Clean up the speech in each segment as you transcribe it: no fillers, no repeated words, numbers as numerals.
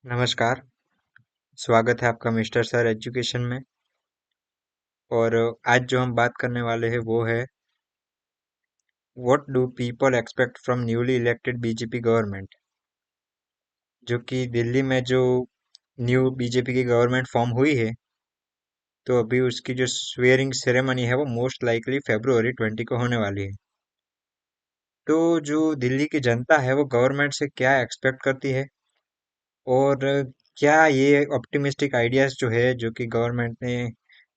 नमस्कार। स्वागत है आपका मिस्टर सर एजुकेशन में। और आज जो हम बात करने वाले हैं वो है what do people expect from newly elected BJP government. जो कि दिल्ली में जो न्यू बीजेपी की गवर्नमेंट फॉर्म हुई है, तो अभी उसकी जो स्वेयरिंग सेरेमनी है वो मोस्ट लाइकली February 20 को होने वाली है। तो जो दिल्ली की जनता है वो गवर्नमेंट से क्या एक्सपेक्ट करती है, और क्या ये ऑप्टिमिस्टिक आइडियाज जो है जो कि गवर्नमेंट ने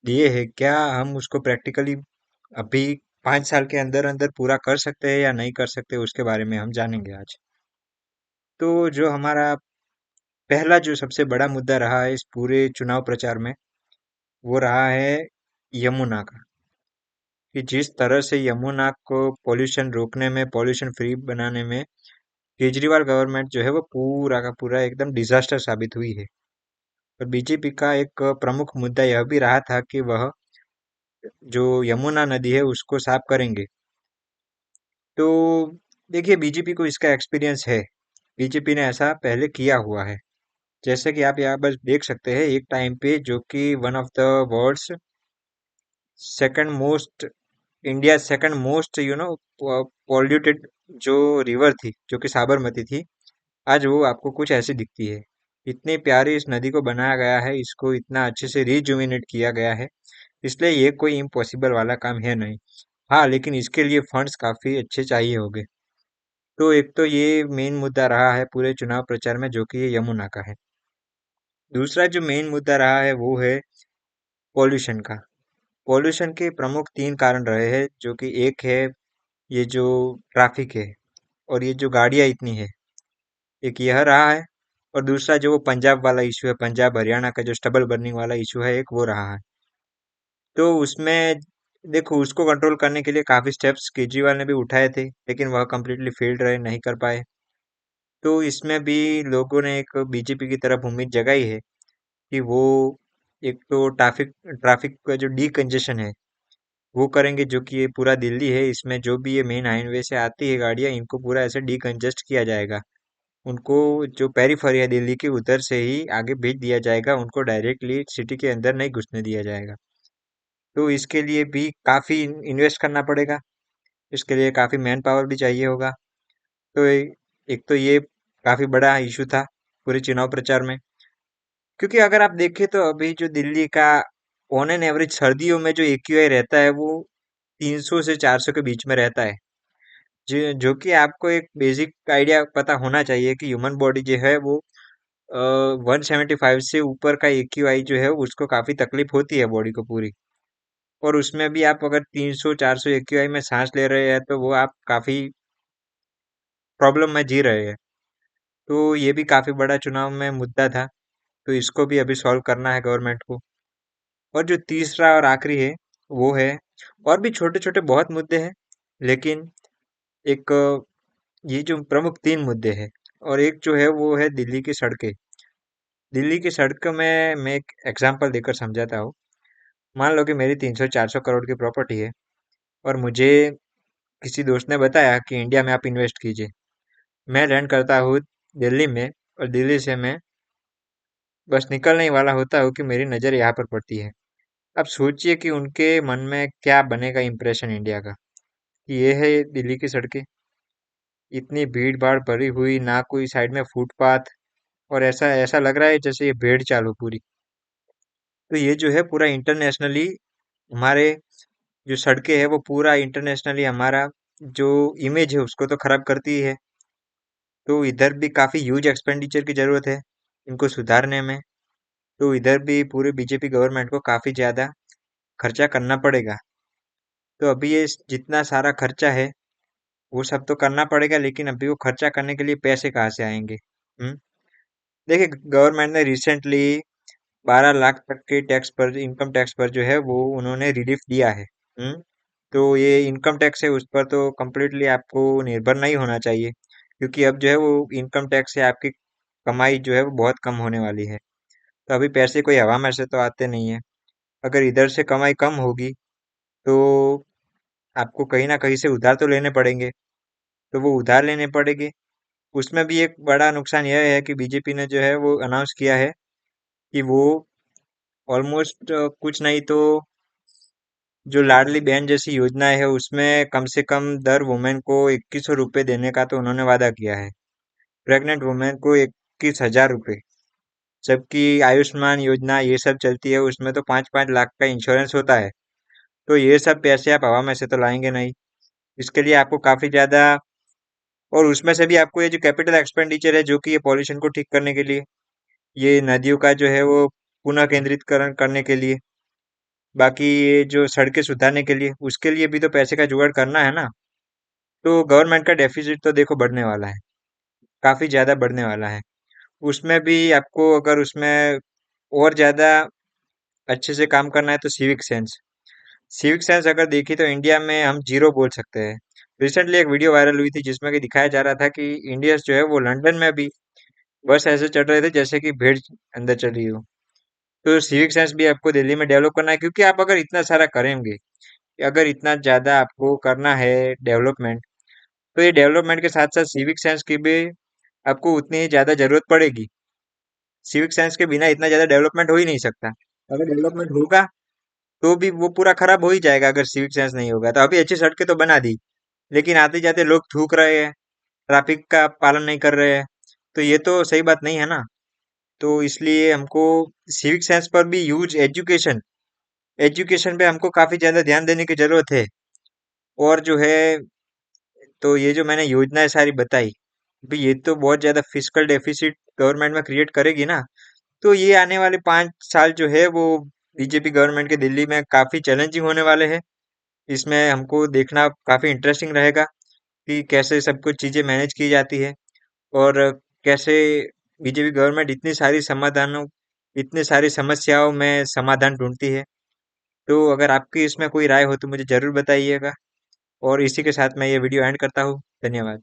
दिए हैं, क्या हम उसको प्रैक्टिकली अभी 5 साल के अंदर अंदर पूरा कर सकते हैं या नहीं कर सकते, उसके बारे में हम जानेंगे आज। तो जो हमारा पहला जो सबसे बड़ा मुद्दा रहा है इस पूरे चुनाव प्रचार में, वो रहा है यमुना का। कि जिस तरह से यमुना को पॉल्यूशन रोकने में, पॉल्यूशन फ्री बनाने में केजरीवाल गवर्नमेंट जो है वो पूरा का पूरा एकदम डिजास्टर साबित हुई है। और बीजेपी का एक प्रमुख मुद्दा यह भी रहा था कि वह जो यमुना नदी है उसको साफ करेंगे। तो देखिए, बीजेपी को इसका एक्सपीरियंस है। बीजेपी ने ऐसा पहले किया हुआ है। जैसे कि आप यहाँ पर देख सकते हैं, एक टाइम पे जो कि one of the world's second most, India second most polluted जो रिवर थी, जो कि साबरमती थी, आज वो आपको कुछ ऐसी दिखती है। इतनी प्यारी इस नदी को बनाया गया है, इसको इतना अच्छे से रिजुविनेट किया गया है, इसलिए ये कोई इम्पॉसिबल वाला काम है नहीं। हाँ, लेकिन इसके लिए फंड्स काफी अच्छे चाहिए होंगे। तो एक तो ये मेन मुद्दा रहा है पूरे चुनाव प्रचार में, जो कि ये यमुना का है। दूसरा जो मेन मुद्दा रहा है वो है पॉल्यूशन का। पॉल्यूशन के प्रमुख तीन कारण रहे हैं, जो कि एक है ये जो ट्रैफिक है, और ये जो गाड़ियां इतनी है, एक यह रहा है। और दूसरा जो वो पंजाब वाला इशू है, पंजाब हरियाणा का जो स्टबल बर्निंग वाला इशू है, एक वो रहा है। तो उसमें देखो, उसको कंट्रोल करने के लिए काफी स्टेप्स केजरीवाल ने भी उठाए थे, लेकिन वह कंप्लीटली फेल्ड रहे, नहीं कर पाए। तो इसमें भी लोगों ने एक बीजेपी की तरफ उम्मीद जगाई है कि वो एक तो ट्रैफिक ट्रैफिक का जो डी कंजेशन है वो करेंगे, जो कि ये पूरा दिल्ली है, इसमें जो भी ये मेन हाईवे से आती है गाड़ियां, इनको पूरा ऐसे डी कंजेस्ट किया जाएगा। उनको जो पेरीफेरी है दिल्ली की, उधर से ही आगे भेज दिया जाएगा, उनको डायरेक्टली सिटी के अंदर नहीं घुसने दिया जाएगा। तो इसके लिए भी काफी इन्वेस्ट करना पड़ेगा, इसके लिए काफी मैन पावर भी चाहिए होगा। तो एक तो ये काफी बड़ा इशू था पूरे चुनाव प्रचार में। क्योंकि अगर आप देखें तो अभी जो दिल्ली का ऑन एन एवरेज सर्दियों में जो एक्यूआई रहता है वो 300 से 400 के बीच में रहता है। जो कि आपको एक बेसिक आइडिया पता होना चाहिए कि ह्यूमन बॉडी जो है वो 175 से ऊपर का एक्यूआई जो है उसको काफी तकलीफ होती है बॉडी को पूरी। और उसमें भी आप अगर 300 400 एक्यूआई में सांस ले रहे हैं तो वो आप काफी प्रॉब्लम में जी रहे हैं। तो ये भी काफी बड़ा चुनाव में मुद्दा था। तो इसको भी अभी सॉल्व करना है गवर्नमेंट को। और जो तीसरा और आखिरी है वो है, और भी छोटे छोटे बहुत मुद्दे हैं, लेकिन एक ये जो प्रमुख तीन मुद्दे हैं, और एक जो है वो है दिल्ली की सड़कें। दिल्ली की सड़क में मैं एक एग्जांपल देकर समझाता हूँ। मान लो कि मेरी 300 400 करोड़ की प्रॉपर्टी है, और मुझे किसी दोस्त ने बताया कि इंडिया में आप इन्वेस्ट कीजिए। मैं लैंड करता हूँ दिल्ली में, और दिल्ली से मैं बस निकलने ही वाला होता हूँ कि मेरी नज़र यहाँ पर पड़ती है। अब सोचिए कि उनके मन में क्या बनेगा इंप्रेशन इंडिया का, कि ये है दिल्ली की सड़कें, इतनी भीड़ भाड़ भरी हुई, ना कोई साइड में फुटपाथ, और ऐसा ऐसा लग रहा है जैसे ये भेड़ चाल हो पूरी। तो ये जो है पूरा इंटरनेशनली हमारे जो सड़कें है वो पूरा इंटरनेशनली हमारा जो इमेज है उसको तो खराब करती ही है। तो इधर भी काफी ह्यूज एक्सपेंडिचर की जरूरत है इनको सुधारने में। तो इधर भी पूरे बीजेपी गवर्नमेंट को काफी ज्यादा खर्चा करना पड़ेगा। तो अभी ये जितना सारा खर्चा है वो सब तो करना पड़ेगा, लेकिन अभी वो खर्चा करने के लिए पैसे कहाँ से आएंगे? हम्म। देखिए, गवर्नमेंट ने रिसेंटली 12 लाख तक के टैक्स पर, इनकम टैक्स पर जो है वो उन्होंने रिलीफ दिया है। हम्म। तो ये इनकम टैक्स है, उस पर तो कम्प्लीटली आपको निर्भर नहीं होना चाहिए, क्योंकि अब जो है वो इनकम टैक्स से आपकी कमाई जो है वो बहुत कम होने वाली है। तो अभी पैसे कोई हवा में से तो आते नहीं है। अगर इधर से कमाई कम होगी तो आपको कहीं ना कहीं से उधार तो लेने पड़ेंगे। तो वो उधार लेने पड़ेंगे, उसमें भी एक बड़ा नुकसान यह है कि बीजेपी ने जो है वो अनाउंस किया है कि वो ऑलमोस्ट कुछ नहीं तो जो लाडली बहन जैसी योजनाएं है उसमें कम से कम दर वुमेन को 2100 रुपये देने का तो उन्होंने वादा किया है। प्रेग्नेंट वुमेन को 21,000 रुपये। जबकि आयुष्मान योजना ये सब चलती है उसमें तो 5-5 लाख का इंश्योरेंस होता है। तो ये सब पैसे आप हवा में से तो लाएंगे नहीं। इसके लिए आपको काफी ज्यादा, और उसमें से भी आपको ये जो कैपिटल एक्सपेंडिचर है जो कि ये पॉल्यूशन को ठीक करने के लिए, ये नदियों का जो है वो पुनः केंद्रितकरण करने के लिए, बाकी ये जो सड़कें सुधारने के लिए, उसके लिए भी तो पैसे का जुगाड़ करना है ना। तो गवर्नमेंट का डेफिसिट तो देखो बढ़ने वाला है, काफी ज्यादा बढ़ने वाला है। उसमें भी आपको अगर उसमें और ज्यादा अच्छे से काम करना है तो सिविक सेंस अगर देखी तो इंडिया में हम जीरो बोल सकते हैं। रिसेंटली एक वीडियो वायरल हुई थी जिसमें कि दिखाया जा रहा था कि इंडियंस जो है वो लंदन में भी बस ऐसे चल रहे थे जैसे कि भीड़ अंदर चल रही हो। तो सिविक सेंस भी आपको दिल्ली में डेवलप करना है, क्योंकि आप अगर इतना सारा करेंगे, अगर इतना ज्यादा आपको करना है डेवलपमेंट, तो ये डेवलपमेंट के साथ साथ सिविक सेंस की भी आपको उतनी ही ज्यादा जरूरत पड़ेगी। सिविक साइंस के बिना इतना ज्यादा डेवलपमेंट हो ही नहीं सकता। अगर डेवलपमेंट होगा तो भी वो पूरा खराब हो ही जाएगा अगर सिविक सेंस नहीं होगा। तो अभी अच्छी सड़कें तो बना दी, लेकिन आते जाते लोग थूक रहे हैं, ट्रैफिक का पालन नहीं कर रहे हैं, तो ये तो सही बात नहीं है ना। तो इसलिए हमको सिविक सेंस पर भी यूज एजुकेशन, एजुकेशन पे हमको काफी ज्यादा ध्यान देने की जरूरत है। और जो है, तो ये जो मैंने योजनाएं सारी बताई, भी ये तो बहुत ज्यादा फिस्कल डेफिसिट गवर्नमेंट में क्रिएट करेगी ना। तो ये आने वाले 5 साल जो है वो बीजेपी गवर्नमेंट के दिल्ली में काफी चैलेंजिंग होने वाले हैं। इसमें हमको देखना काफी इंटरेस्टिंग रहेगा कि कैसे सब कुछ चीजें मैनेज की जाती है, और कैसे बीजेपी गवर्नमेंट इतनी सारी समस्याओं में समाधान ढूंढती है। तो अगर आपकी इसमें कोई राय हो तो मुझे जरूर बताइएगा। और इसी के साथ मैं ये वीडियो एंड करता हूँ। धन्यवाद।